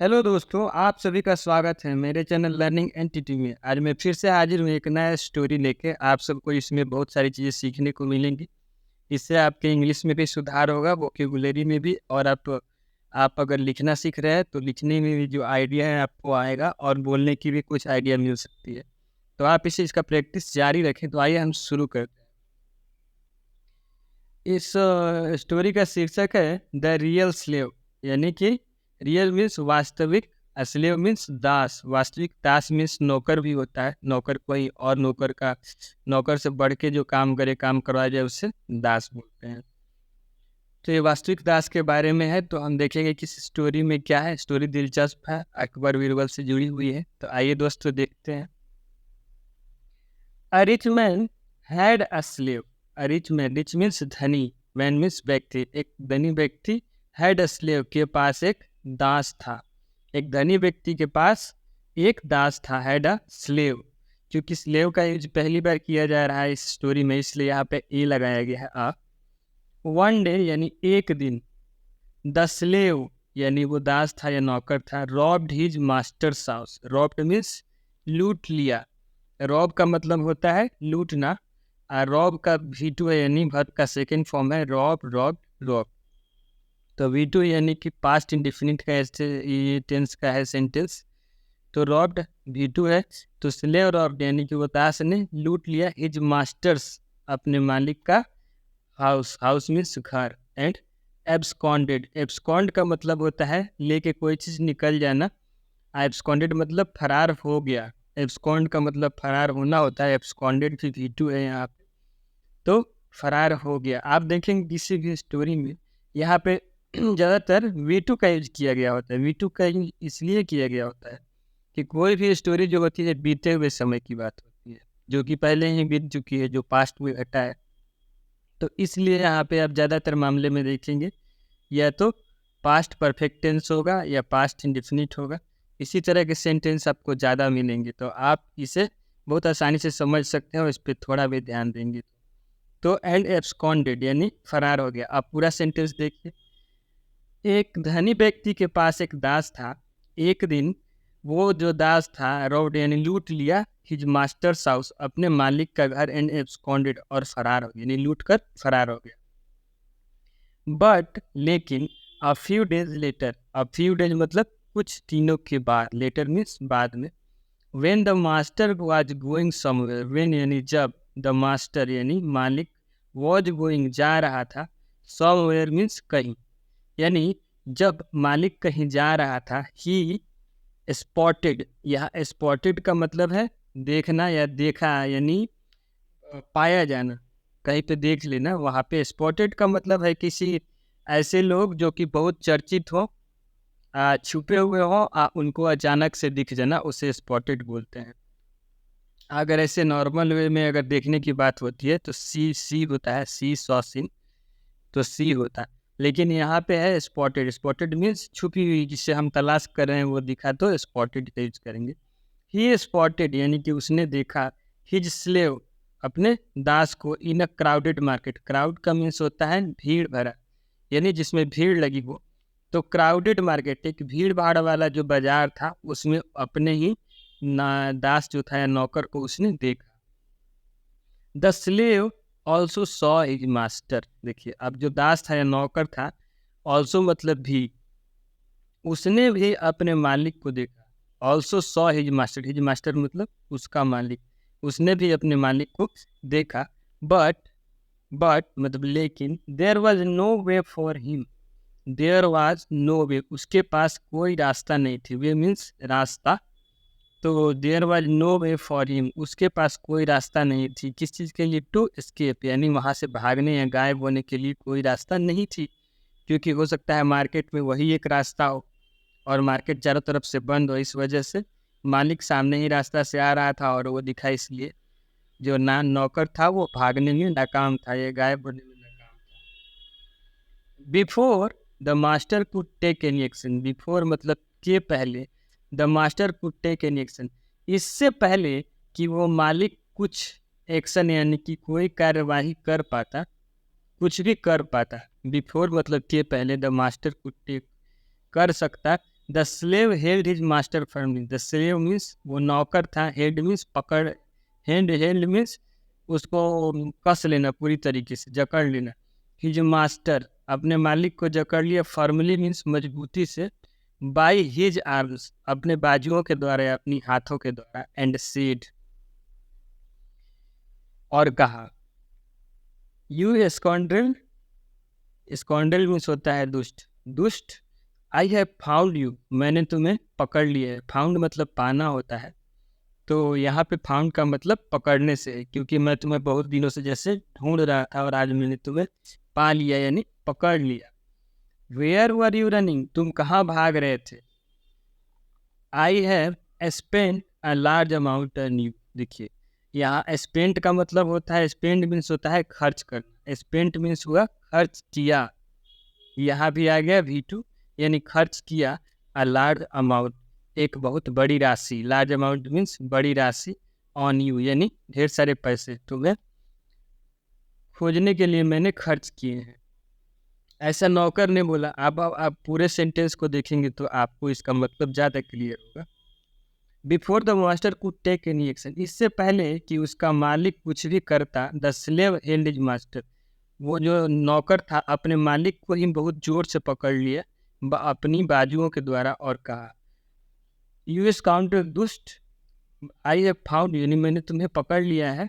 Hello दोस्तों, आप सभी का स्वागत है मेरे चैनल लर्निंग एंटिटी में। आज मैं फिर से हाजिर हूँ एक नया स्टोरी लेके। आप सबको इसमें बहुत सारी चीज़ें सीखने को मिलेंगी। इससे आपके इंग्लिश में भी सुधार होगा, वोकेबुलरी में भी। और आप अगर लिखना सीख रहे हैं तो लिखने में भी जो आइडिया है आपको आएगा, और बोलने की भी कुछ आइडिया मिल सकती है। तो आप इसका प्रैक्टिस जारी रखें। तो आइए हम शुरू करते हैं। इस स्टोरी का शीर्षक है द रियल स्लेव, यानी कि रियल मीन्स वास्तविक, स्लेव मीन्स दास। वास्तविक दास मीन्स नौकर भी होता है। नौकर कोई और नौकर से बढ़ के जो काम करे, काम करवाया जाए, उससे दास बोलते हैं। तो ये वास्तविक दास के बारे में है। तो हम देखेंगे कि इस स्टोरी में क्या है। स्टोरी दिलचस्प है, अकबर बीरबल से जुड़ी हुई है। तो आइए दोस्तों देखते हैं। A rich man had a slave. A rich man, rich means धनी, man means व्यक्ति। एक धनी व्यक्ति had a slave, के पास एक दास था। एक धनी व्यक्ति के पास एक दास था, had a slave। क्योंकि slave का यूज पहली बार किया जा रहा है इस स्टोरी में, इसलिए यहाँ पे ए लगाया गया है आ। वन डे यानी एक दिन, द स्लेव यानी वो दास था या नौकर था, robbed his masters house. Robbed means लूट लिया। रॉब का मतलब होता है लूटना। रॉब का V2 है, यानी वर्ब का सेकंड फॉर्म है रॉब, रॉब, रॉब। तो V2 यानी कि पास्ट इंडेफिनिट का ऐसे ये टेंस का है सेंटेंस। तो रॉब्ड V2 है। तो स्लेव रॉब्ड यानी कि वो दास ने लूट लिया हिज मास्टर्स, अपने मालिक का हाउस। हाउस मीन्स घर। एंड एब्सकॉन्डेड, एब्सकॉन्ड का मतलब होता है लेके कोई चीज़ निकल जाना। एब्सकॉन्डेड मतलब फरार हो गया। एब्सकॉन्ड का मतलब फरार होना होता है। एब्सकॉन्डेड भी V2 है यहाँ पे। तो फरार हो गया। आप देखेंगे किसी भी स्टोरी में यहाँ पे ज़्यादातर V2 का यूज किया गया होता है। V2 का यूज इसलिए किया गया होता है कि कोई भी स्टोरी जो होती है बीते हुए समय की बात होती है, जो कि पहले ही बीत चुकी है, जो पास्ट में घटा है। तो इसलिए यहाँ पे आप ज़्यादातर मामले में देखेंगे या तो पास्ट परफेक्ट टेंस होगा या पास्ट इंडेफिनिट होगा। इसी तरह के सेंटेंस आपको ज़्यादा मिलेंगे। तो आप इसे बहुत आसानी से समझ सकते हैं और इस पर थोड़ा भी ध्यान देंगे। तो एंड एब्सकॉन्डेड यानी फरार हो गया। आप पूरा सेंटेंस देखिए। एक धनी व्यक्ति के पास एक दास था। एक दिन वो जो दास था रॉब्ड यानी लूट लिया हिज मास्टर्स हाउस, अपने मालिक का घर। एंड एब्सकॉन्डेड और फरार हो गया, यानी लूट कर फरार हो गया। बट लेकिन a few days later, a few days मतलब कुछ दिनों के बाद, लेटर मीन्स बाद में। When the master was going somewhere, when यानी जब, द मास्टर यानी मालिक, वाज गोइंग जा रहा था, समवेयर मीन्स कहीं, यानी जब मालिक कहीं जा रहा था, ही स्पॉटेड। यह स्पॉटेड का मतलब है देखना या देखा, यानी पाया जाना, कहीं पे देख लेना। वहाँ पे स्पॉटेड का मतलब है किसी ऐसे लोग जो कि बहुत चर्चित हो, छुपे हुए हो, उनको अचानक से दिख जाना, उसे स्पॉटेड बोलते हैं। अगर ऐसे नॉर्मल वे में अगर देखने की बात होती है तो सी होता है, सी सॉसिन, तो सी होता है। लेकिन यहाँ पे है स्पॉटेड। स्पॉटेड मीन्स छुपी हुई, जिसे हम तलाश कर रहे हैं वो दिखा तो स्पॉटेड का यूज करेंगे। ही स्पॉटेड यानी कि उसने देखा हिज स्लेव, अपने दास को, इन अ क्राउडेड मार्केट। क्राउड का मीन्स होता है भीड़ भरा, यानी जिसमें भीड़ लगी हो। तो क्राउडेड मार्केट एक भीड़ भाड़ वाला जो बाजार था, उसमें अपने ही दास जो था या नौकर को उसने देखा। The slave also saw his master. देखिए, अब जो दास था या नौकर था, ऑल्सो मतलब भी, उसने भी अपने मालिक को देखा। Also saw his master, his master मतलब उसका मालिक, उसने भी अपने मालिक को देखा। बट मतलब लेकिन, there was no way for him, there was no way, उसके पास कोई रास्ता नहीं थी। वे मीन्स रास्ता। तो there was no way for him, उसके पास कोई रास्ता नहीं थी। किस चीज़ के लिए? टू एस्केप, यानी वहाँ से भागने या गायब होने के लिए कोई रास्ता नहीं थी। क्योंकि हो सकता है मार्केट में वही एक रास्ता हो और मार्केट चारों तरफ से बंद हो, इस वजह से मालिक सामने ही रास्ता से आ रहा था और वो दिखा, इसलिए जो नौकर था वो भागने में नाकाम था, ये गायब होने में नाकाम था। Before the master could take any action, before मतलब के पहले, the master could take any action, इससे पहले कि वो मालिक कुछ एक्शन यानी कि कोई कार्यवाही कर पाता, कुछ भी कर पाता। बिफोर मतलब के पहले, द मास्टर कुड टेक कर सकता the slave held his master firmly. The slave means वो नौकर था, हेल्ड मीन्स पकड़, हैंड हेल्ड मीन्स उसको कस लेना, पूरी तरीके से जकड़ लेना। हिज मास्टर अपने मालिक को जकड़ लिया, फर्मली मीन्स मजबूती से, बाई हिज आर्म्स अपने बाजुओं के द्वारा, अपनी हाथों के द्वारा, एंड सेड और कहा, यू स्कॉन्ड्रेल, स्कॉन्ड्रेल मीन्स होता है दुष्ट, दुष्ट, आई हैव फाउंड यू, मैंने तुम्हें पकड़ लिया है। फाउंड मतलब पाना होता है, तो यहाँ पे फाउंड का मतलब पकड़ने से है, क्योंकि मैं तुम्हें बहुत दिनों से जैसे ढूंढ रहा था और आज मैंने तुम्हें पा लिया, यानी पकड़ लिया। वेयर वर यू रनिंग, तुम कहाँ भाग रहे थे। आई have spend a large amount on you, देखिए यहाँ स्पेंड का मतलब होता है, स्पेंड मीन्स होता है खर्च करना, स्पेंड मीन्स हुआ खर्च किया, यहाँ भी आ गया V2 यानी खर्च किया, अ लार्ज अमाउंट एक बहुत बड़ी राशि, लार्ज अमाउंट मीन्स बड़ी राशि, ऑन यू यानी ढेर सारे पैसे तुम्हें खोजने के लिए मैंने खर्च किए हैं, ऐसा नौकर ने बोला। अब आप पूरे सेंटेंस को देखेंगे तो आपको इसका मतलब ज़्यादा क्लियर होगा। Before the master could take any action, इससे पहले कि उसका मालिक कुछ भी करता, the slave held his master, वो जो नौकर था अपने मालिक को ही बहुत जोर से पकड़ लिया अपनी बाजुओं के द्वारा और कहा, यूएस काउंटर दुष्ट, आई हैव फाउंड, यानी मैंने तुम्हें पकड़ लिया है।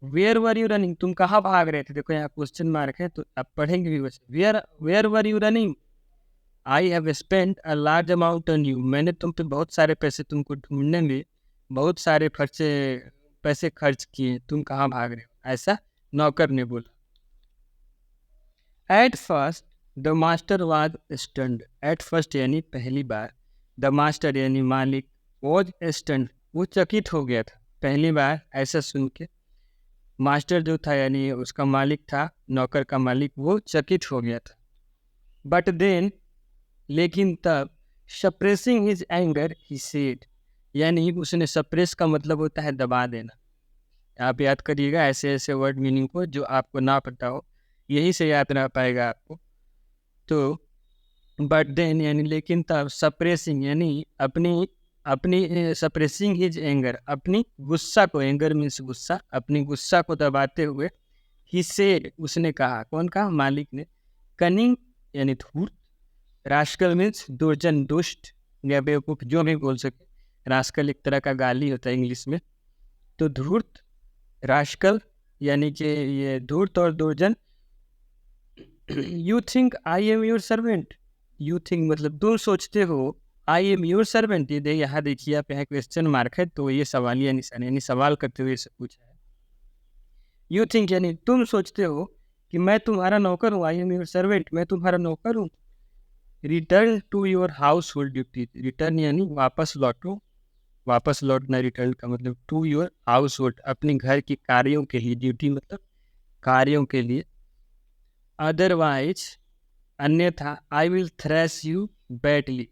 वेयर वर यू रनिंग, तुम कहाँ भाग रहे थे, देखो यहाँ क्वेश्चन मार्क है तो आप पढ़ेंगे भी वैसे। Where were you running, I have spend a large amount on you, मैंने तुम पे बहुत सारे पैसे, तुमको ढूंढने में बहुत सारे पैसे खर्च किए, तुम कहाँ भाग रहे हो, ऐसा नौकर ने बोला। At first the master was stunned, at first यानी पहली बार, द मास्टर यानी मालिक, वॉज स्टन्ड वो चकित हो गया था पहली बार ऐसा सुन के। मास्टर जो था यानी उसका मालिक था, नौकर का मालिक, वो चकित हो गया था। बट देन लेकिन तब, suppressing his anger he said, यानी उसने सप्रेस का मतलब होता है दबा देना। आप याद करिएगा ऐसे ऐसे वर्ड मीनिंग को जो आपको ना पता हो, यही से याद रह पाएगा आपको। तो बट देन यानी लेकिन तब, सप्रेसिंग यानी अपनी अपनी सप्रेसिंग हिज एंगर, अपनी गुस्सा को, एंगर मीन्स गुस्सा, अपनी गुस्सा को दबाते हुए, ही सेड उसने कहा, कौन कहा, मालिक ने, कनिंग यानी धूर्त, रास्कल मीन्स दुर्जन, दुष्ट या बेवकूफ जो भी बोल सके, रास्कल एक तरह का गाली होता है इंग्लिश में, तो धूर्त, रास्कल यानी कि ये धूर्त और दुर्जन। You think I am your servant, you think मतलब तुम सोचते हो, आई एम योर सर्वेंट, ये यहाँ देखिए आप यहाँ क्वेश्चन मार्क है, तो ये सवालिया निशान यानी सवाल करते हुए सब पूछा है। यू थिंक यानी तुम सोचते हो कि मैं तुम्हारा नौकर हूँ, आई एम योर सर्वेंट, मैं तुम्हारा नौकर हूँ। Return to your household duty, return यानी वापस लौटो, वापस लौटना, रिटर्न का मतलब टू योर हाउस होल्ड अपने घर के कार्यों के लिए, ड्यूटी मतलब कार्यों के लिए। अदरवाइज अन्यथा, I will trash you badly,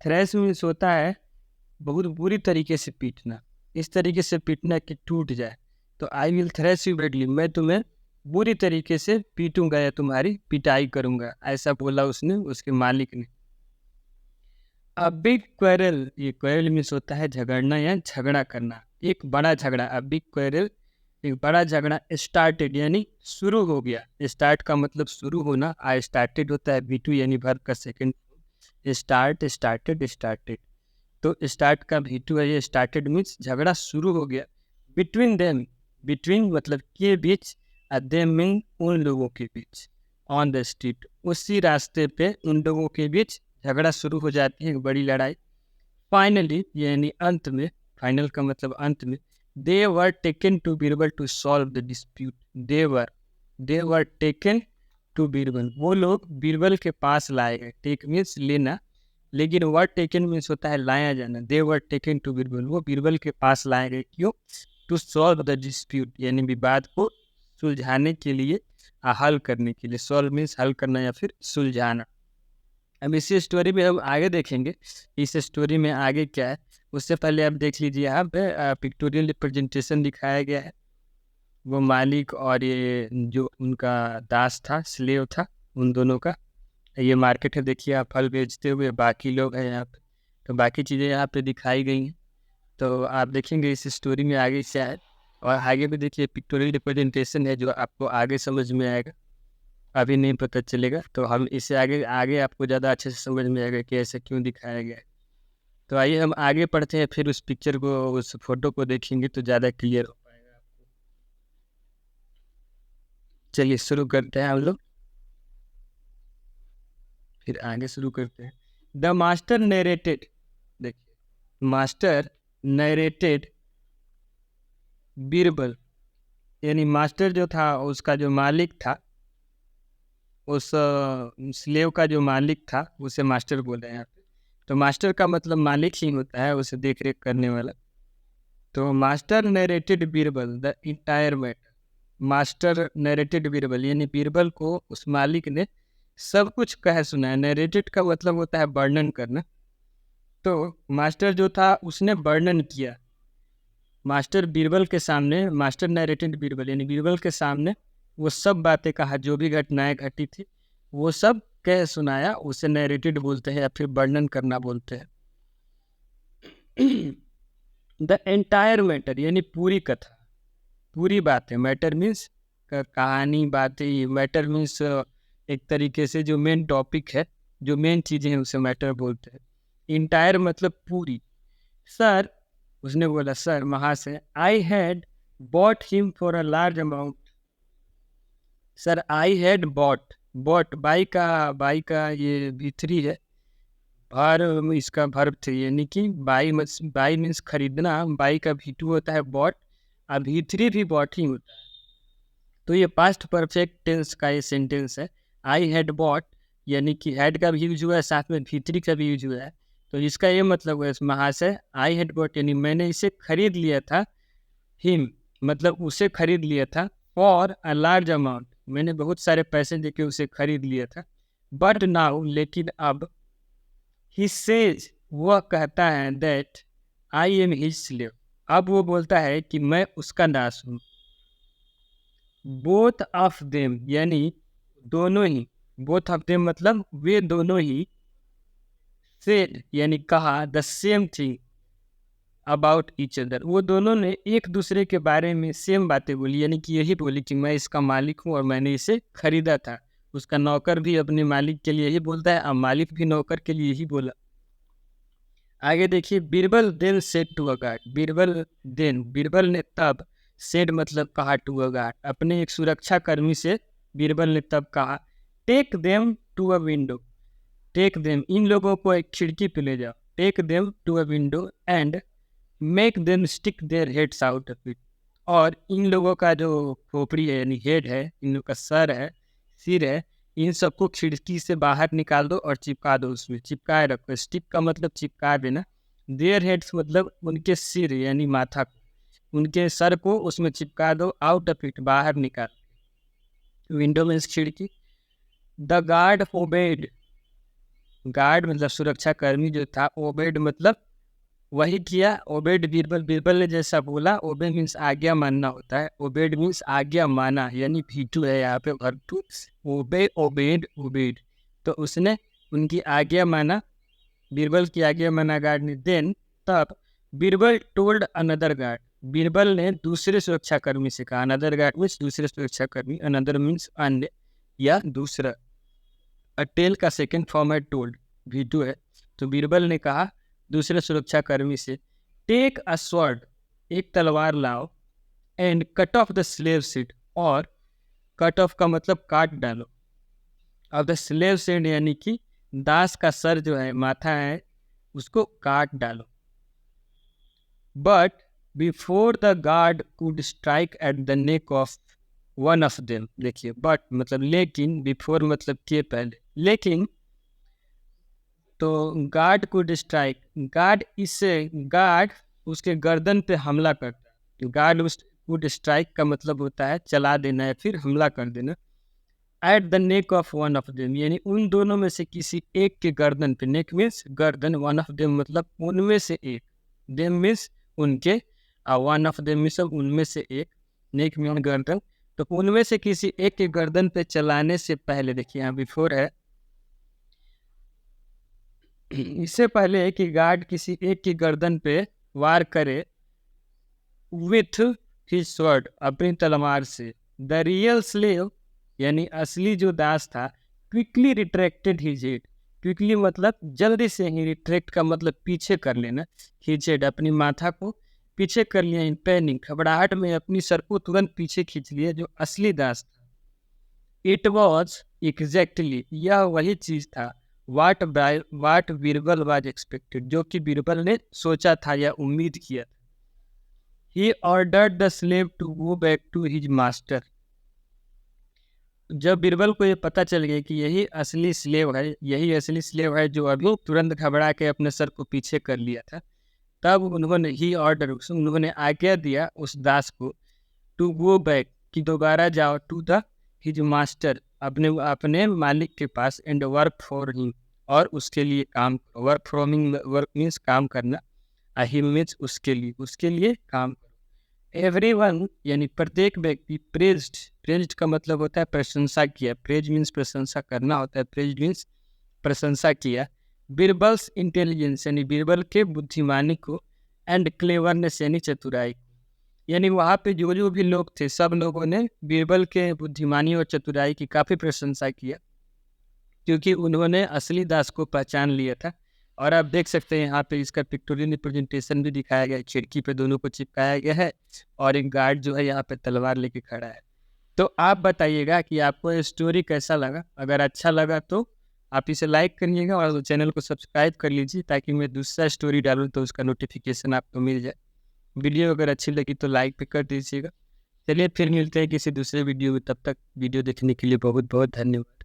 trash means होता है बहुत बुरी तरीके से पीटना, इस तरीके से पीटना कि टूट जाए, तो I will trash you badly, मैं तुम्हें बुरी तरीके से पीटूंगा या तुम्हारी पिटाई करूंगा, ऐसा बोला उसने, उसके मालिक ने। अ बिग क्वेरल, ये क्वेरल मीन्स होता है झगड़ना या झगड़ा करना, एक बड़ा झगड़ा, अ बिग क्वेरल एक बड़ा झगड़ा, स्टार्टेड यानी शुरू हो गया, स्टार्ट का मतलब शुरू होना, आई स्टार्टेड होता है V2 यानी वर्ब का सेकंड, स्टार्ट, स्टार्टेड, स्टार्टेड, तो स्टार्ट का V2 है ये, स्टार्टेड मीन्स झगड़ा शुरू हो गया। बिटवीन देम, बिटवीन मतलब के बीच, देम मीन उन लोगों के बीच, ऑन द स्ट्रीट उसी रास्ते पे उन लोगों के बीच झगड़ा शुरू हो जाती है, एक बड़ी लड़ाई। फाइनली यानी अंत में, फाइनल का मतलब अंत में, they were taken to Birbal to solve the dispute, they were taken to Birbal, वो लोग बीरबल के पास लाए गए, टेक मीन्स लेना, लेकिन वर्ड टेकन मीन्स होता है लाया जाना, दे वर टेकन टू बीरबल, वो बीरबल के पास लाए गए, क्यों, टू सॉल्व द डिस्प्यूट यानी विवाद को सुलझाने के लिए, हल करने के लिए, सॉल्व मीन्स हल करना या फिर सुलझाना। अब इसी स्टोरी में हम आगे देखेंगे, इस स्टोरी में आगे क्या है, उससे पहले आप देख लीजिए, यहाँ पे पिक्टोरियल रिप्रेजेंटेशन दिखाया गया है, वो मालिक और ये जो उनका दास था, स्लेव था, उन दोनों का ये मार्केट है, देखिए आप फल बेचते हुए, बाकी लोग हैं यहाँ पे, तो बाकी चीज़ें यहाँ पे दिखाई गई हैं। तो आप देखेंगे इस स्टोरी में आगे क्या है, और आगे भी देखिए पिक्टोरियल रिप्रेजेंटेशन है जो आपको आगे समझ में आएगा, अभी नहीं पता चलेगा। तो हम इससे आगे आगे आपको ज़्यादा अच्छे से समझ में आएगा कि ऐसा क्यों दिखाया गया है। तो आइए हम आगे पढ़ते हैं, फिर उस पिक्चर को, उस फोटो को देखेंगे तो ज़्यादा क्लियर हो पाएगा आपको। चलिए शुरू करते हैं हम लोग, फिर आगे शुरू करते हैं। द मास्टर नरेटेड, देखिए मास्टर नरेटेड बीरबल, यानी मास्टर जो था उसका जो मालिक था, उस स्लेव का जो मालिक था उसे मास्टर बोल रहे हैं यहाँ पे। तो मास्टर का मतलब मालिक ही होता है, उसे देख रेख करने वाला। तो master narrated Birbal the entire matter, master narrated Birbal यानी बीरबल को उस मालिक ने सब कुछ कह सुनाया। नरेटेड का मतलब होता है वर्णन करना, तो मास्टर जो था उसने वर्णन किया मास्टर बीरबल के सामने, मास्टर नरेटेड बीरबल यानी बीरबल के सामने वो सब बातें कहा, जो भी घटनाएं घटी थी वो सब कह सुनाया, उसे नरेटेड बोलते हैं या फिर वर्णन करना बोलते हैं। द एंटायर मैटर यानी पूरी कथा, पूरी बातें, मैटर मीन्स कहानी, बातें, मैटर मीन्स एक तरीके से जो मेन टॉपिक है, जो मेन चीज़ें हैं उसे मैटर बोलते हैं। इंटायर मतलब पूरी। सर, उसने बोला, सर महाशय, I had bought him for a large amount. Sir I had bought, bot by का ये V3 है, भर इसका भर्ब थे, यानी कि बाई मीन्स खरीदना, बाई का V2 होता है बॉट, और V3 भी बॉट ही होता है। तो ये पास्ट परफेक्ट टेंस का ये सेंटेंस है। आई हैड बॉट यानी कि हैड का भी यूज हुआ है, साथ में V3 का भी यूज हुआ है। तो इसका ये मतलब है महाशय, आई हैड बॉट यानी मैंने इसे खरीद लिया था, हिम मतलब उसे खरीद लिया था, फॉर अ लार्ज अमाउंट मैंने बहुत सारे पैसे देके उसे खरीद लिया था, बट नाउ लेकिन अब, ही सेज वह कहता है, that I am his slave अब वो बोलता है कि मैं उसका दास हूँ। बोथ ऑफ देम यानी दोनों ही, बोथ ऑफ देम मतलब वे दोनों ही, सेड यानी कहा, the same thing about each other वो दोनों ने एक दूसरे के बारे में सेम बातें बोली, यानी कि यही बोली कि मैं इसका मालिक हूँ और मैंने इसे खरीदा था। उसका नौकर भी अपने मालिक के लिए ही बोलता है और मालिक भी नौकर के लिए ही बोला। आगे देखिए, Birbal then said to a guard, Birbal ने तब, सेड मतलब कहा, टू अ गार्ड अपने एक सुरक्षा कर्मी से बीरबल ने तब कहा, take them to a window, take them इन लोगों को एक खिड़की पे ले जाओ, take them to a window and make them stick their heads out of it, और इन लोगों का जो खोपड़ी है यानी हेड है, इन लोगों का सर है, सिर है, इन सबको खिड़की से बाहर निकाल दो और चिपका दो, उसमें चिपकाए रखो। स्टिक का मतलब चिपका देना, देयर हेड्स मतलब उनके सिर यानी माथा को, उनके सर को उसमें चिपका दो, आउट ऑफ इट बाहर निकाल, विंडो में खिड़की। द गार्ड ओबेड, गार्ड मतलब सुरक्षा कर्मी जो था, ओबेड मतलब वही किया, ओबेड बीरबल ने जैसा बोला, ओबे मीन्स आज्ञा मानना होता है, ओबेड मीन्स आज्ञा माना, यानी V2 है यहाँ पे वर्ब टू, ओबेड, तो उसने उनकी आज्ञा माना, बीरबल की आज्ञा माना गार्ड ने। देन तब, Birbal told another guard, Birbal ने दूसरे सुरक्षाकर्मी से कहा, अनदर गार्ड मीन्स दूसरे सुरक्षाकर्मी, अनदर मीन्स अन्य या दूसरा, टेल का सेकेंड फॉर्म है टोल्ड, V2 है। तो बीरबल ने कहा दूसरे सुरक्षाकर्मी से, टेक अ स्वॉर्ड एक तलवार लाओ, and cut off the slave seat, और कट ऑफ का मतलब काट डालो, अब द स्लेव सीट यानी कि दास का सर जो है, माथा है, उसको काट डालो। But before the guard could strike at the neck of one of them, देखिए बट मतलब लेकिन, बिफोर मतलब के पहले, लेकिन, तो गार्ड कुड स्ट्राइक, गार्ड उसके गर्दन पे हमला करता है, गार्ड उस कुड स्ट्राइक का मतलब होता है चला देना या फिर हमला कर देना, at the neck of one of them यानी उन दोनों में से किसी एक के गर्दन पे, नेक मीन्स गर्दन, वन ऑफ देम मतलब उनमें से एक, देम मीन्स उनके, और वन ऑफ देम मीन्स उनमें से एक, नेक मीन गर्दन, तो उनमें से किसी एक के गर्दन पे चलाने से पहले, देखिए यहाँ बिफोर है, इससे पहले कि गार्ड किसी एक की गर्दन पे वार करे विथ हिज स्वॉर्ड, अपनी तलवार से, द रियल स्लेव यानी असली जो दास था quickly retracted his head. Quickly मतलब जल्दी से ही, रिट्रैक्ट का मतलब पीछे कर लेना, हिज हेड अपनी माथा को पीछे कर लिया, इन पैनिक घबराहट में अपनी सर को तुरंत पीछे खींच लिया जो असली दास था। इट वॉज एग्जैक्टली, यह वही चीज था, वाट बीरबल वाज एक्सपेक्टेड, जो कि बीरबल ने सोचा था या उम्मीद किया था। He ordered the slave to go back to his master. जब बीरबल को ये पता चल गया कि यही असली स्लेव है, यही असली स्लेव है जो अभी तुरंत घबरा के अपने सर को पीछे कर लिया था, तब उन्होंने आज्ञा दिया उस दास को टू गो बैक, कि दोबारा जाओ, टू द हिज मास्टर, अपने मालिक के पास, एंड वर्क फॉर हिम, और उसके लिए काम, वर्क मीन्स काम करना, हिम मीन्स उसके लिए काम। एवरीवन यानी प्रत्येक व्यक्ति, प्रेज्ड का मतलब होता है प्रशंसा किया, प्रेज मीन्स प्रशंसा करना होता है, प्रेज्ड मीन्स प्रशंसा किया, बीरबल्स इंटेलिजेंस यानी बीरबल के बुद्धिमानी को, एंड क्लेवरनेस यानी चतुराई, यानी वहाँ पे जो जो भी लोग थे सब लोगों ने बीरबल के बुद्धिमानी और चतुराई की काफ़ी प्रशंसा किया, क्योंकि उन्होंने असली दास को पहचान लिया था। और आप देख सकते हैं यहाँ पे इसका पिक्टोरियल रिप्रेजेंटेशन भी दिखाया गया है, खिड़की पे दोनों को चिपकाया गया है, और एक गार्ड जो है यहाँ पे तलवार लेके खड़ा है। तो आप बताइएगा कि आपको ये स्टोरी कैसा लगा। अगर अच्छा लगा तो आप इसे लाइक करिएगा और चैनल को सब्सक्राइब कर लीजिए, ताकि मैं दूसरा स्टोरी डालूँ तो उसका नोटिफिकेशन आपको मिल जाए। वीडियो अगर अच्छी लगी तो लाइक भी कर दीजिएगा। चलिए फिर मिलते हैं किसी दूसरे वीडियो में, तब तक वीडियो देखने के लिए बहुत बहुत धन्यवाद।